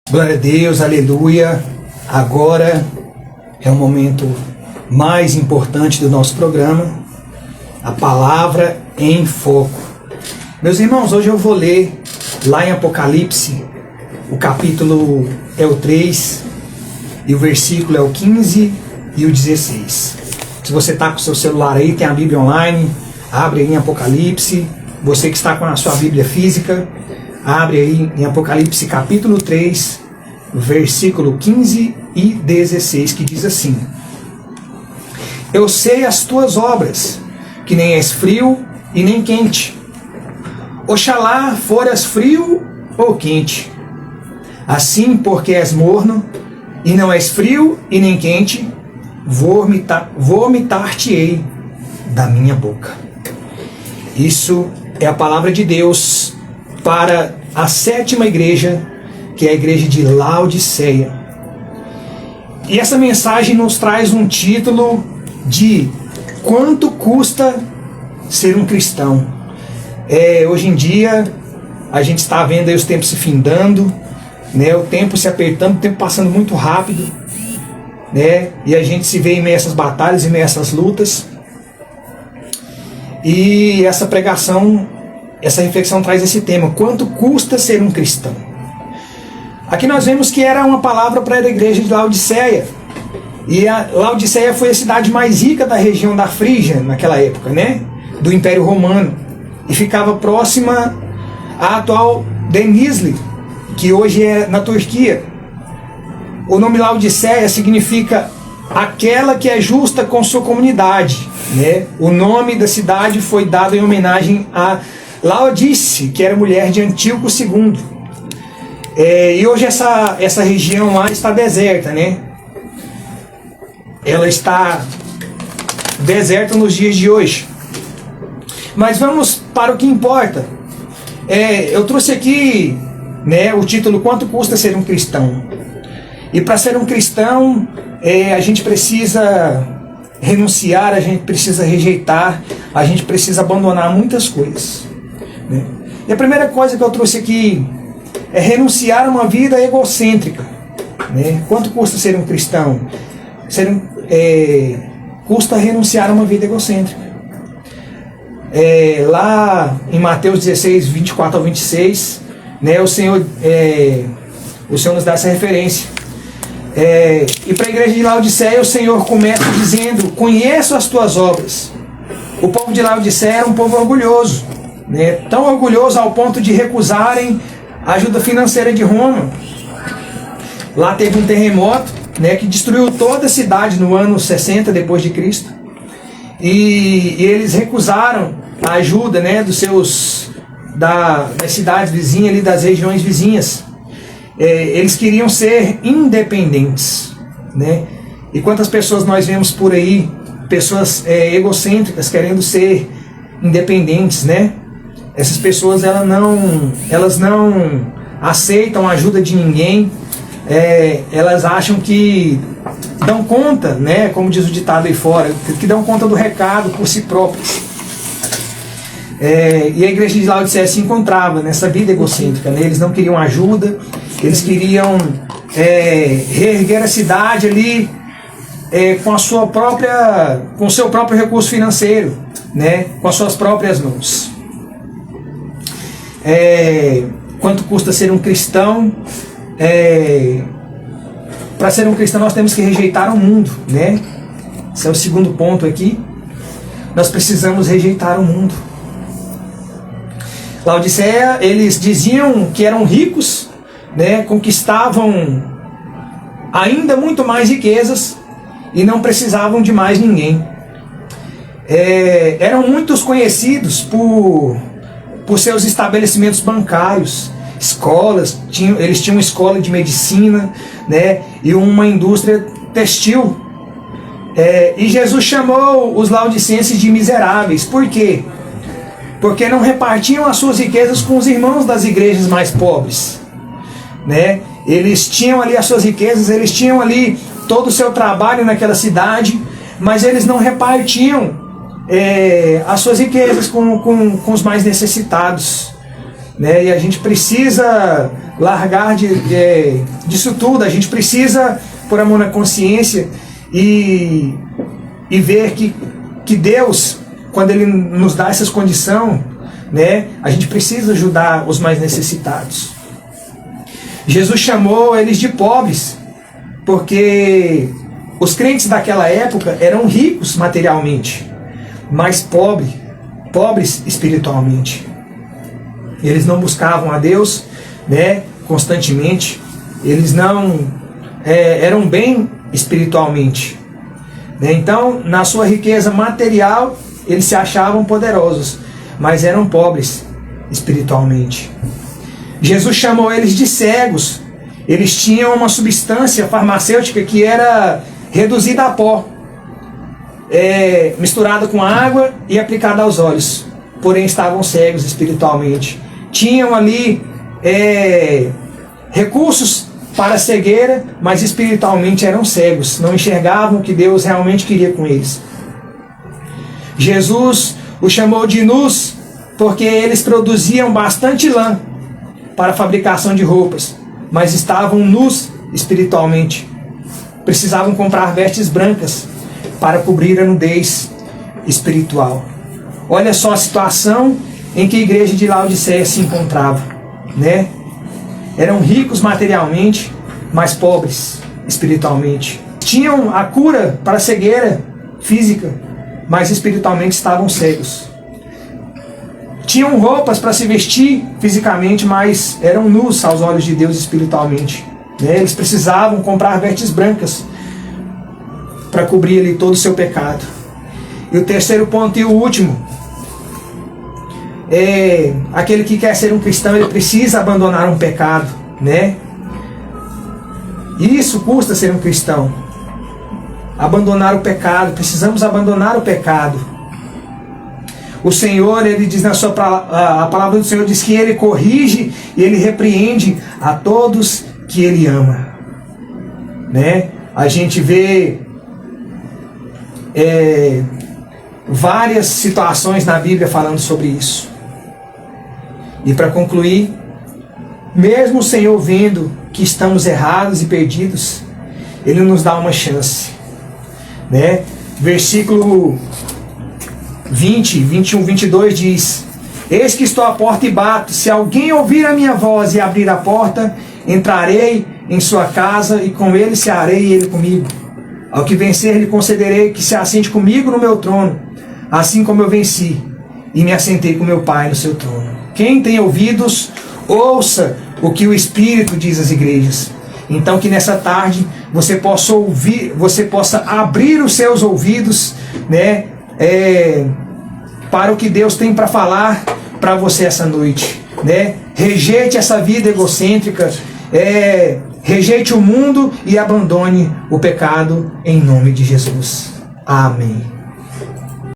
Glória a Deus, aleluia. Agora é o momento mais importante do nosso programa, a palavra em foco. Meus irmãos, hoje eu vou ler lá em Apocalipse, o capítulo é o 3 e o versículo é o 15 e o 16. Se você está com o seu celular aí, tem a Bíblia online, abre aí em Apocalipse. Você que está com a sua Bíblia física, abre aí em Apocalipse capítulo 3, versículo 15 e 16, que diz assim: Eu sei as tuas obras, que nem és frio e nem quente. Oxalá foras frio ou quente. Assim, porque és morno, e não és frio e nem quente, vomitar-te-ei da minha boca. Isso é a palavra de Deus para a sétima igreja, que é a igreja de Laodiceia. E essa mensagem nos traz um título de quanto custa ser um cristão. Hoje em dia, a gente está vendo aí os tempos se findando, né, o tempo se apertando, o tempo passando muito rápido, né, e a gente se vê em meio a essas batalhas, em meio a essas lutas. E essa pregação, essa reflexão traz esse tema: quanto custa ser um cristão? Aqui nós vemos que era uma palavra para a igreja de Laodiceia. E a Laodiceia foi a cidade mais rica da região da Frígia naquela época, né? Do Império Romano. E ficava próxima à atual Denizli, que hoje é na Turquia. O nome Laodiceia significa aquela que é justa com sua comunidade, né? O nome da cidade foi dado em homenagem a Laodice, que era mulher de Antíoco II. E hoje essa região lá está deserta, né? Ela está deserta nos dias de hoje. Mas vamos para o que importa. Eu trouxe aqui, né, o título Quanto custa ser um cristão? E para ser um cristão, a gente precisa renunciar, a gente precisa rejeitar, a gente precisa abandonar muitas coisas, né? E a primeira coisa que eu trouxe aqui é renunciar a uma vida egocêntrica, né? Quanto custa ser um cristão? Custa renunciar a uma vida egocêntrica. Lá em Mateus 16, 24 ao 26, né, o Senhor nos dá essa referência. E para a igreja de Laodiceia, o Senhor começa dizendo: conheço as tuas obras. O povo de Laodiceia era um povo orgulhoso, né? Tão orgulhoso ao ponto de recusarem a ajuda financeira de Roma. Lá teve um terremoto, né, que destruiu toda a cidade no ano 60 depois de Cristo. E eles recusaram a ajuda, né, das cidades vizinhas, ali, das regiões vizinhas. Eles queriam ser independentes, né? E quantas pessoas nós vemos por aí, pessoas egocêntricas querendo ser independentes, né? Essas pessoas elas não aceitam a ajuda de ninguém. Elas acham que dão conta, né? Como diz o ditado aí fora, que dão conta do recado por si próprios. E a igreja de Laodiceia se encontrava nessa vida egocêntrica, né? Eles não queriam ajuda, eles queriam reerguer a cidade ali com o seu próprio recurso financeiro, né? Com as suas próprias mãos. Quanto custa ser um cristão? Para ser um cristão nós temos que rejeitar o mundo, né? Esse é o segundo ponto aqui. Nós precisamos rejeitar o mundo. Laodiceia, eles diziam que eram ricos, né? Conquistavam ainda muito mais riquezas e não precisavam de mais ninguém. Eram muitos conhecidos por seus estabelecimentos bancários, escolas, eles tinham uma escola de medicina, né, e uma indústria textil. E Jesus chamou os laodicenses de miseráveis. Por quê? Porque não repartiam as suas riquezas com os irmãos das igrejas mais pobres, né? Eles tinham ali as suas riquezas, eles tinham ali todo o seu trabalho naquela cidade, mas eles não repartiam as suas riquezas com os mais necessitados, né? E a gente precisa largar disso tudo. A gente precisa pôr a mão na consciência e ver que Deus, quando Ele nos dá essas condições, né, a gente precisa ajudar os mais necessitados. Jesus chamou eles de pobres, porque os crentes daquela época eram ricos materialmente, mas pobres espiritualmente. Eles não buscavam a Deus, né, constantemente. Eles não eram bem espiritualmente, né? Então, na sua riqueza material, eles se achavam poderosos, mas eram pobres espiritualmente. Jesus chamou eles de cegos. Eles tinham uma substância farmacêutica que era reduzida a pó, misturada com água e aplicada aos olhos, porém estavam cegos espiritualmente. Tinham ali recursos para a cegueira, mas espiritualmente eram cegos, não enxergavam o que Deus realmente queria com eles. Jesus os chamou de nus, porque eles produziam bastante lã para a fabricação de roupas, mas estavam nus espiritualmente. Precisavam comprar vestes brancas para cobrir a nudez espiritual. Olha só a situação em que a igreja de Laodiceia se encontrava, né? Eram ricos materialmente, mas pobres espiritualmente. Tinham a cura para a cegueira física, mas espiritualmente estavam cegos. Tinham roupas para se vestir fisicamente, mas eram nus aos olhos de Deus espiritualmente, né? Eles precisavam comprar vestes brancas para cobrir ali todo o seu pecado. E o terceiro ponto e o último, aquele que quer ser um cristão, ele precisa abandonar um pecado, né? Isso custa ser um cristão. Abandonar o pecado, precisamos abandonar o pecado. O Senhor, Ele diz a palavra do Senhor diz que Ele corrige e Ele repreende a todos que Ele ama, né? A gente vê várias situações na Bíblia falando sobre isso. E para concluir, mesmo o Senhor vendo que estamos errados e perdidos, Ele nos dá uma chance, né? Versículo 20, 21, 22 diz: eis que estou à porta e bato, se alguém ouvir a minha voz e abrir a porta, entrarei em sua casa e com ele cearei e ele comigo. Ao que vencer lhe concederei que se assente comigo no meu trono, assim como eu venci e me assentei com meu Pai no seu trono. Quem tem ouvidos, ouça o que o Espírito diz às igrejas. Então que nessa tarde você possa ouvir, você possa abrir os seus ouvidos, né, para o que Deus tem para falar para você essa noite, né? Rejeite essa vida egocêntrica, rejeite o mundo e abandone o pecado em nome de Jesus. Amém.